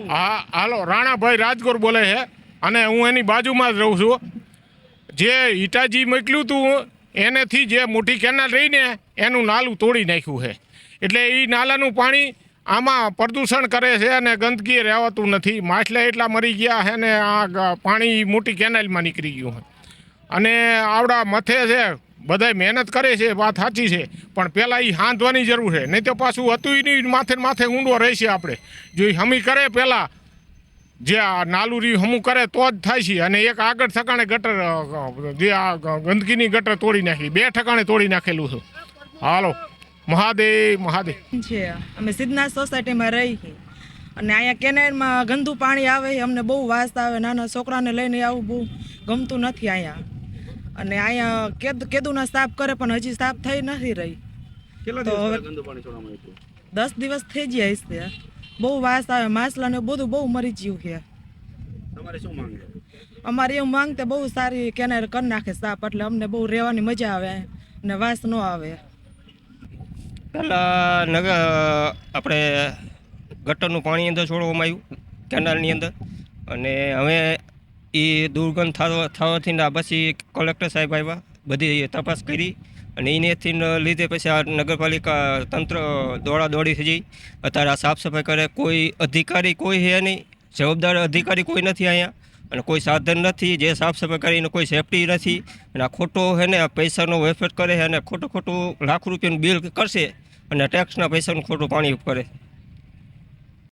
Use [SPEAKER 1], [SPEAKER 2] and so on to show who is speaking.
[SPEAKER 1] હા હાલો, રાણાભાઈ રાજગોર બોલે છે અને હું એની બાજુમાં જ રહું છું. જે હિટાજી મોકલ્યું હતું એનેથી જે મોટી કેનાલ રહીને એનું નાલું તોડી નાખ્યું છે. એટલે એ નાલાનું પાણી આમાં પ્રદૂષણ કરે છે અને ગંદકી રહેવાતું નથી. માછલા એટલા મરી ગયા છે ને આ પાણી મોટી કેનાલમાં નીકળી ગયું છે. અને આવડા મથે છે બધાય મહેનત કરે છે, વાત સાચી છે, પણ પહેલાં એ હાંધવાની જરૂર છે. નહીં તો પાછું હતું નહીં, માથે માથે ઊંડો રહેશે. આપણે જો એ હમી કરે પહેલાં જે આ નાલું રી હમું કરે તો જ થાય છે. અને એક આગળ ઠકાણે ગટર જે આ ગંદકીની ગટર તોડી નાખી, 2 ઠકાણે તોડી નાખેલું છે. હાલો, મહાદેવ મહાદેવ
[SPEAKER 2] છે. અમે સિદ્ધનાથ સોસાયટીમાં રહી છીએ અને અહીંયા કેનાલમાં ગંદુ પાણી આવે, અમને બહુ વાસ આવે. નાના છોકરાને લઈને આવું બહુ ગમતું નથી અહીંયા. અને અહીંયા કેદુના સાફ કરે પણ હજી સાફ થઈ નથી રહી. તો હવે 10 દિવસ થઈ ગયા છે. બહુ વાસ આવે, માછલાને બધું બહુ મરી ગયું છે. અમારી એવું માંગ તે બહુ સારી કેનાલ કરી નાખે સાફ, એટલે અમને બહુ રહેવાની મજા આવે અને વાસ ન આવે.
[SPEAKER 3] પહેલાં આપણે ગટરનું પાણી અંદર છોડવામાં આવ્યું કેનાલની અંદર, અને હવે એ દુર્ગંધ થવાથી પછી કલેક્ટર સાહેબ આવ્યા, બધી તપાસ કરી અને એનેથી લીધે પછી આ નગરપાલિકા તંત્ર દોડી થઈ જઈ. અત્યારે આ સાફ સફાઈ કરે કોઈ અધિકારી કોઈ છે નહીં, જવાબદાર અધિકારી કોઈ નથી અહીંયા, અને કોઈ સાધન નથી જે સાફ સફાઈ કરીને કોઈ સેફટી નથી. અને આ ખોટો છે ને પૈસાનો વેફેટ કરે છે અને ખોટું લાખ રૂપિયાનું બિલ કરશે અને ટેક્સના પૈસાનું ખોટું પાણી કરે.